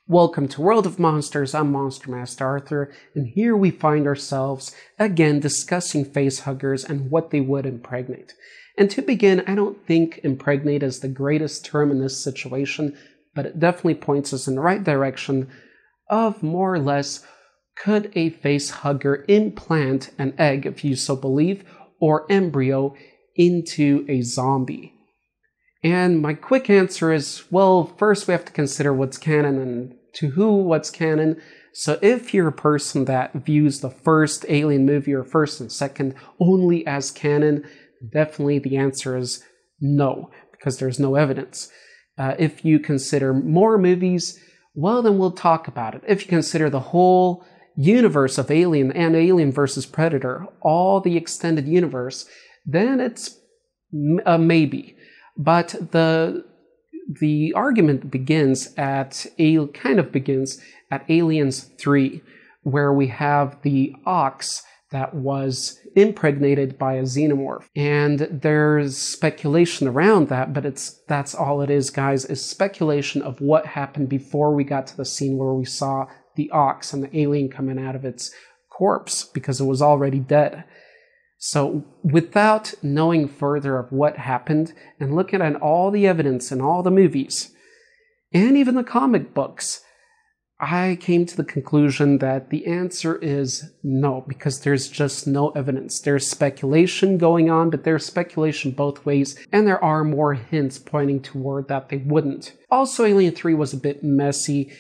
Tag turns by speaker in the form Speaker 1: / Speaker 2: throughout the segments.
Speaker 1: Welcome to World of Monsters, I'm Monster Master Arthur, and here we find ourselves again discussing facehuggers and what they would impregnate. And to begin, I don't think impregnate is the greatest term in this situation, but it definitely points us in the right direction of more or less, could a facehugger implant an egg, if you so believe, or embryo into a zombie? And my quick answer is, well, first we have to consider what's canon and to who what's canon. So if you're a person that views the first Alien movie or first and second only as canon, definitely the answer is no, because there's no evidence. If you consider more movies, well, then we'll talk about it. If you consider the whole universe of Alien and Alien vs. Predator, all the extended universe, then it's a maybe. But the argument begins at Aliens 3, where we have the ox that was impregnated by a xenomorph. And there's speculation around that, but that's all it is, guys, is speculation of what happened before we got to the scene where we saw the ox and the alien coming out of its corpse, because it was already dead. So without knowing further of what happened and looking at all the evidence in all the movies and even the comic books, I came to the conclusion that the answer is no, because there's just no evidence. There's speculation going on, but there's speculation both ways, and there are more hints pointing toward that they wouldn't. Also, Alien 3 was a bit messy,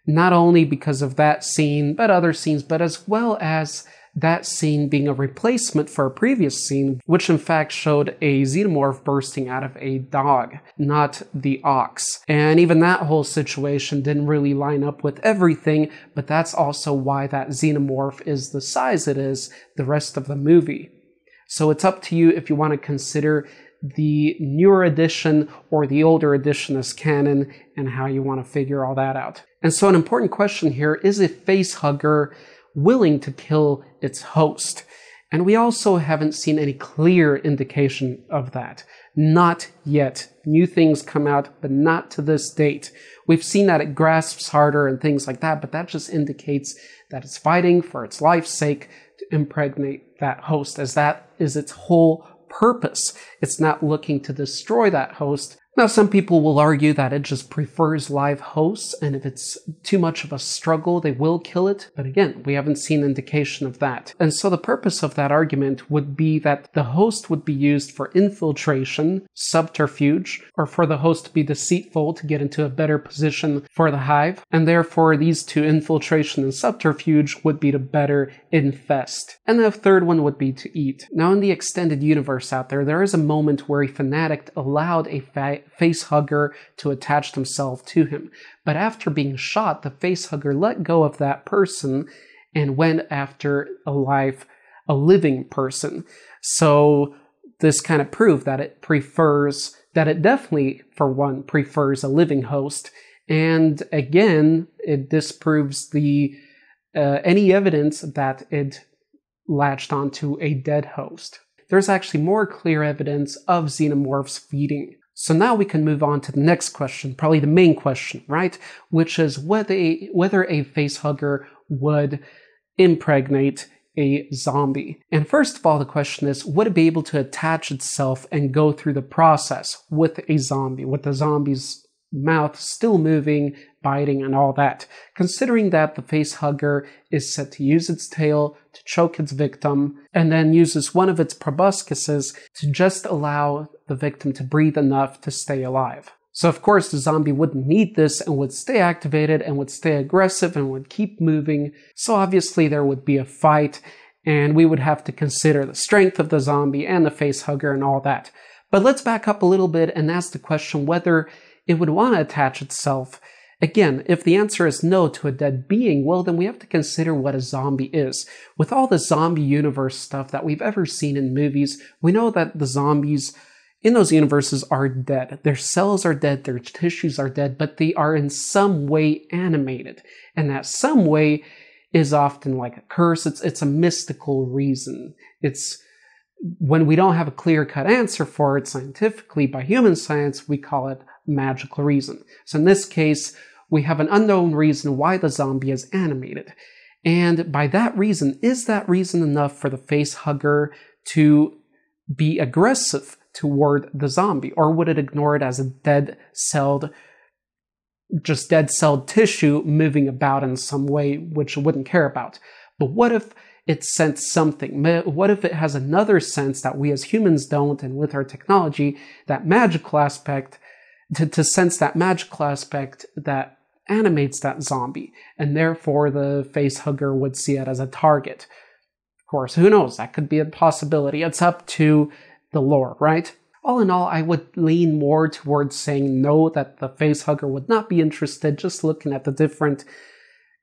Speaker 1: not only because of that scene, but other scenes, but as well as that scene being a replacement for a previous scene, which in fact showed a xenomorph bursting out of a dog, not the ox. And even that whole situation didn't really line up with everything, but that's also why that xenomorph is the size it is the rest of the movie. So it's up to you if you want to consider the newer edition or the older edition as canon and how you want to figure all that out. And so an important question here, is a facehugger willing to kill its host? And we also haven't seen any clear indication of that. Not yet. New things come out, but not to this date. We've seen that it grasps harder and things like that, but that just indicates that it's fighting for its life's sake to impregnate that host, as that is its whole purpose. It's not looking to destroy that host. Now, some people will argue that it just prefers live hosts, and if it's too much of a struggle, they will kill it. But again, we haven't seen indication of that. And so the purpose of that argument would be that the host would be used for infiltration, subterfuge, or for the host to be deceitful to get into a better position for the hive. And therefore, these two, infiltration and subterfuge, would be to better infest. And the third one would be to eat. Now, in the extended universe out there is a moment where a fanatic allowed a facehugger to attach themselves to him. But after being shot, the facehugger let go of that person and went after a living person. So this kind of proved that it definitely, for one, prefers a living host. And again, it disproves any evidence that it latched onto a dead host. There's actually more clear evidence of xenomorphs feeding. So now we can move on to the next question, probably the main question, right? Which is whether a facehugger would impregnate a zombie. And first of all, the question is, would it be able to attach itself and go through the process with a zombie, with the zombie's mouth still moving, biting, and all that? Considering that the facehugger is set to use its tail to choke its victim, and then uses one of its proboscises to just allow the victim to breathe enough to stay alive. So of course the zombie wouldn't need this and would stay activated and would stay aggressive and would keep moving. So obviously there would be a fight, and we would have to consider the strength of the zombie and the facehugger and all that. But let's back up a little bit and ask the question whether it would want to attach itself. Again, if the answer is no to a dead being, well, then we have to consider what a zombie is. With all the zombie universe stuff that we've ever seen in movies, we know that the zombies in those universes are dead. Their cells are dead, their tissues are dead, but they are in some way animated. And that some way is often like a curse. It's a mystical reason. It's when we don't have a clear-cut answer for it scientifically by human science, we call it magical reason. So in this case, we have an unknown reason why the zombie is animated. And by that reason, is that reason enough for the facehugger to be aggressive toward the zombie? Or would it ignore it as a dead-celled tissue moving about in some way which it wouldn't care about? But what if it sensed something? What if it has another sense that we as humans don't, and with our technology, that magical aspect, to sense that magical aspect that animates that zombie, and therefore the facehugger would see it as a target? Of course, who knows? That could be a possibility. It's up to the lore, right? All in all, I would lean more towards saying no, that the facehugger would not be interested, just looking at the different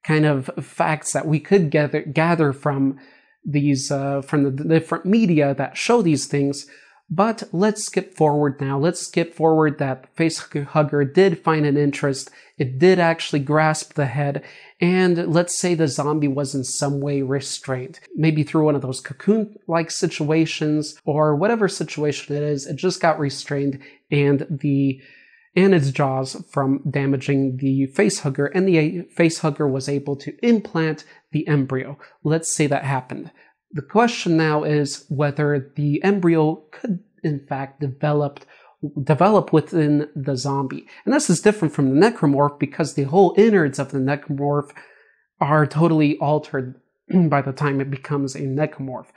Speaker 1: kind of facts that we could gather from these from the different media that show these things. But let's skip forward now. Let's skip forward that the facehugger did find an interest. It did actually grasp the head. And let's say the zombie was in some way restrained. Maybe through one of those cocoon-like situations, or whatever situation it is, it just got restrained, and its jaws from damaging the facehugger, and the facehugger was able to implant the embryo. Let's say that happened. The question now is whether the embryo could, in fact, develop within the zombie. And this is different from the necromorph, because the whole innards of the necromorph are totally altered by the time it becomes a necromorph.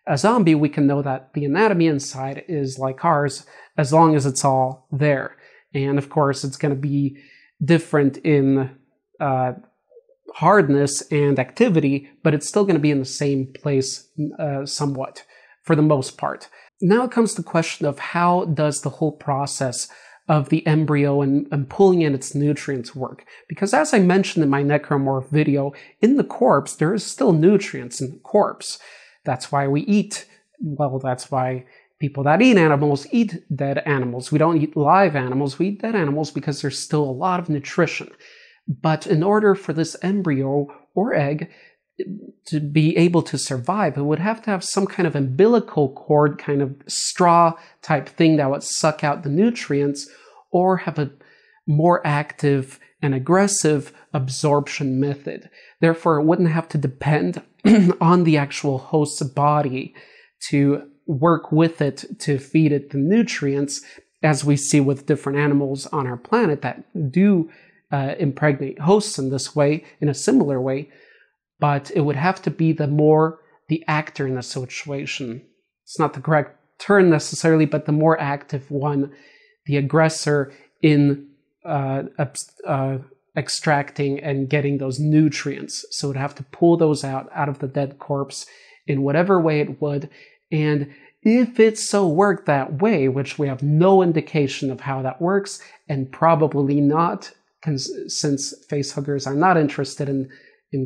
Speaker 1: A zombie, we can know that the anatomy inside is like ours, as long as it's all there. And of course, it's going to be different in hardness and activity, but it's still going to be in the same place somewhat, for the most part. Now comes the question of how does the whole process of the embryo and pulling in its nutrients work? Because as I mentioned in my necromorph video, in the corpse, there is still nutrients in the corpse. That's why we eat. Well, that's why people that eat animals eat dead animals. We don't eat live animals, we eat dead animals, because there's still a lot of nutrition. But in order for this embryo or egg to be able to survive, it would have to have some kind of umbilical cord, kind of straw type thing that would suck out the nutrients, or have a more active and aggressive absorption method. Therefore, it wouldn't have to depend on the actual host's body to work with it to feed it the nutrients, as we see with different animals on our planet that do impregnate hosts in this way, in a similar way. But it would have to be the actor in the situation. It's not the correct term necessarily, but the more active one, the aggressor in extracting and getting those nutrients. So it would have to pull those out of the dead corpse in whatever way it would. And if it so worked that way, which we have no indication of how that works, and probably not, since facehuggers are not interested in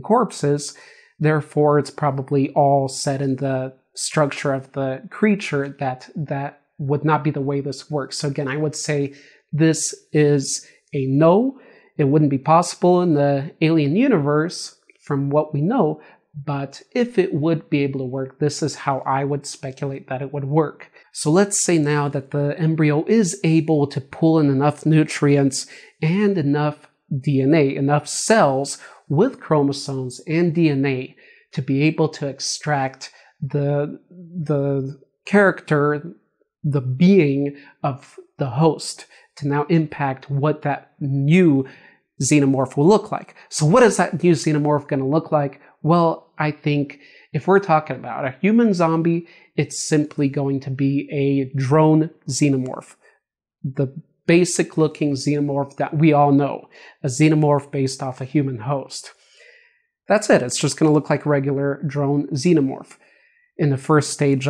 Speaker 1: corpses, therefore it's probably all set in the structure of the creature that would not be the way this works. So again, I would say this is a no. It wouldn't be possible in the alien universe from what we know, but if it would be able to work, this is how I would speculate that it would work. So let's say now that the embryo is able to pull in enough nutrients and enough DNA, enough cells with chromosomes and DNA to be able to extract the character, the being of the host, to now impact what that new xenomorph will look like. So what is that new xenomorph going to look like? Well, I think if we're talking about a human zombie, it's simply going to be a drone xenomorph. The basic looking xenomorph that we all know. A xenomorph based off a human host. That's it. It's just going to look like a regular drone xenomorph in the first stage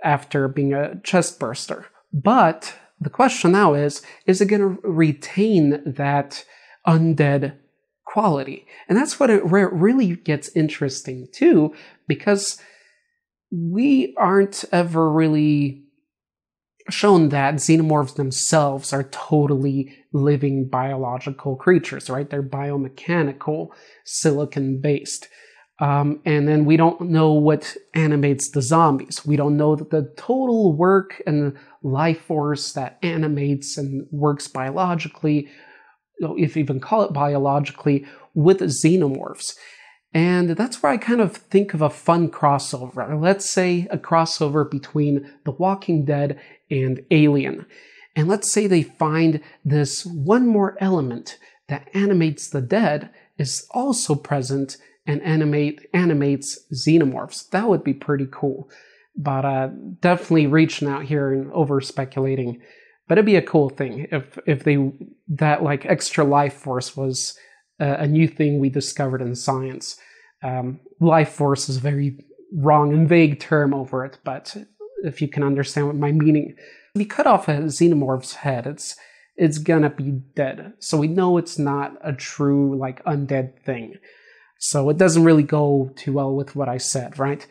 Speaker 1: after being a chest burster. But the question now is it going to retain that undead quality? And that's where it really gets interesting too, because we aren't ever really shown that xenomorphs themselves are totally living biological creatures, right? They're biomechanical, silicon-based. And then we don't know what animates the zombies. We don't know that the total work and life force that animates and works biologically if you even call it biologically, with xenomorphs. And that's where I kind of think of a fun crossover. Let's say a crossover between The Walking Dead and Alien. And let's say they find this one more element that animates the dead is also present and animates xenomorphs. That would be pretty cool. But definitely reaching out here and over speculating. But it'd be a cool thing if that like extra life force was a new thing we discovered in science. Life force is a very wrong and vague term over it, but if you can understand what my meaning. If you cut off a xenomorph's head, it's gonna be dead. So we know it's not a true like undead thing. So it doesn't really go too well with what I said, right?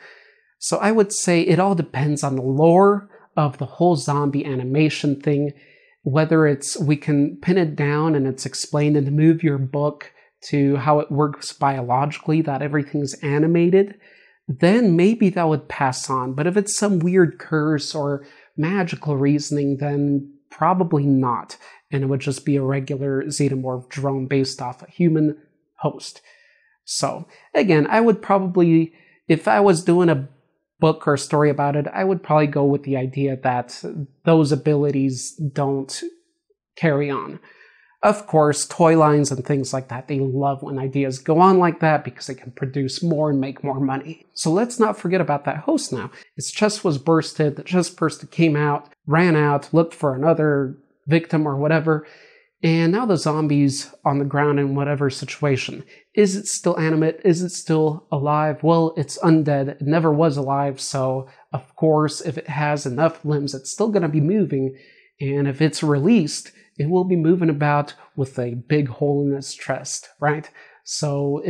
Speaker 1: So I would say it all depends on the lore of the whole zombie animation thing, whether we can pin it down and it's explained in the movie or book to how it works biologically, that everything's animated, then maybe that would pass on. But if it's some weird curse or magical reasoning, then probably not. And it would just be a regular xenomorph drone based off a human host. So again, I would probably, if I was doing a book or a story about it, I would probably go with the idea that those abilities don't carry on. Of course, toy lines and things like that, they love when ideas go on like that because they can produce more and make more money. So let's not forget about that host now. Its chest was bursted, the chest burster came out, ran out, looked for another victim or whatever, and now the zombie's on the ground in whatever situation. Is it still animate? Is it still alive? Well, it's undead. It never was alive, so of course, if it has enough limbs, it's still going to be moving, and if it's released, it will be moving about with a big hole in its chest, right? So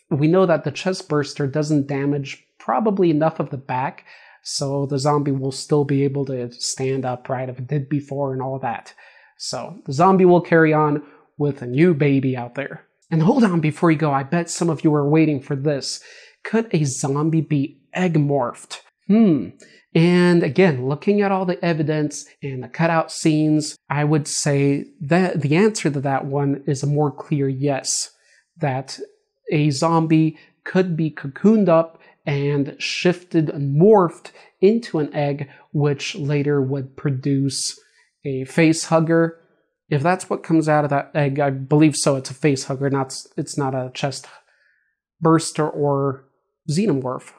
Speaker 1: we know that the chest burster doesn't damage probably enough of the back, so the zombie will still be able to stand up, right, if it did before and all that. So the zombie will carry on with a new baby out there. And hold on before you go, I bet some of you are waiting for this. Could a zombie be egg-morphed? And again, looking at all the evidence and the cutout scenes, I would say that the answer to that one is a more clear yes. That a zombie could be cocooned up and shifted and morphed into an egg, which later would produce a face hugger. If that's what comes out of that egg, I believe so. It's a face hugger, it's not a chest burster or xenomorph.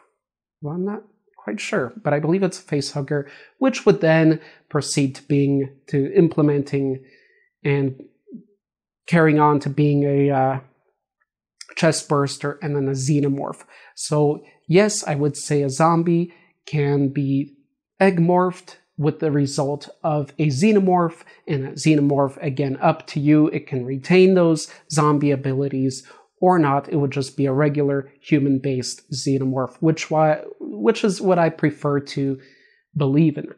Speaker 1: Well, I'm not quite sure, but I believe it's a face hugger, which would then proceed to implementing and carrying on to being a chest burster and then a xenomorph. So yes, I would say a zombie can be egg morphed with the result of a xenomorph, and a xenomorph, again, up to you. It can retain those zombie abilities or not. It would just be a regular human-based xenomorph, which is what I prefer to believe in.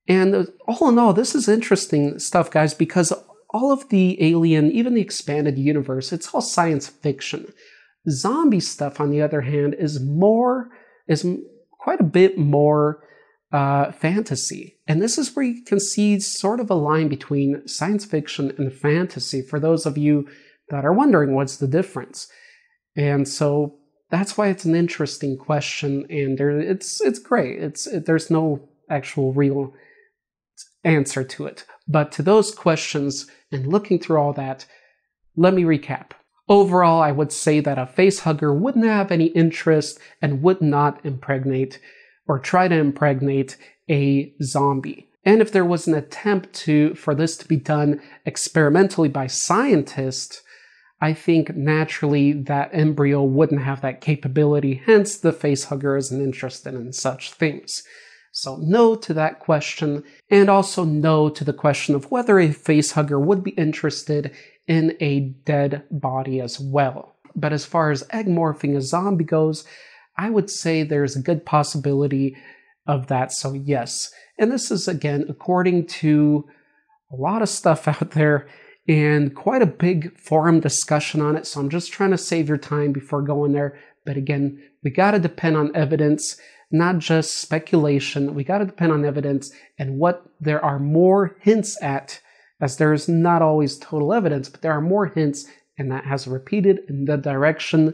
Speaker 1: And all in all, this is interesting stuff, guys, because all of the Alien, even the expanded universe, it's all science fiction. Zombie stuff, on the other hand, is quite a bit more fantasy. And this is where you can see sort of a line between science fiction and fantasy for those of you that are wondering what's the difference. And so that's why it's an interesting question, and it's great. There's no actual real answer to it. But to those questions and looking through all that, let me recap. Overall, I would say that a face hugger wouldn't have any interest and would not impregnate or try to impregnate a zombie. And if there was an attempt for this to be done experimentally by scientists, I think naturally that embryo wouldn't have that capability, hence the face hugger isn't interested in such things. So no to that question, and also no to the question of whether a face hugger would be interested in a dead body as well. But as far as egg morphing a zombie goes, I would say there's a good possibility of that, so yes. And this is, again, according to a lot of stuff out there and quite a big forum discussion on it, so I'm just trying to save your time before going there. But again, we got to depend on evidence, not just speculation. We got to depend on evidence and what there are more hints at as there is not always total evidence, but there are more hints, and that has repeated in the direction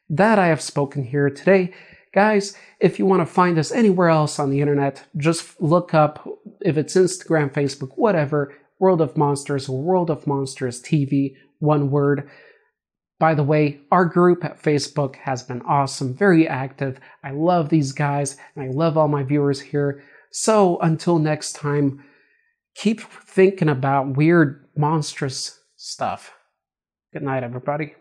Speaker 1: that I have spoken here today. Guys, if you want to find us anywhere else on the internet, just look up, if it's Instagram, Facebook, whatever, World of Monsters or World of Monsters TV, one word. By the way, our group at Facebook has been awesome, very active. I love these guys, and I love all my viewers here. So until next time, keep thinking about weird, monstrous stuff. Good night, everybody.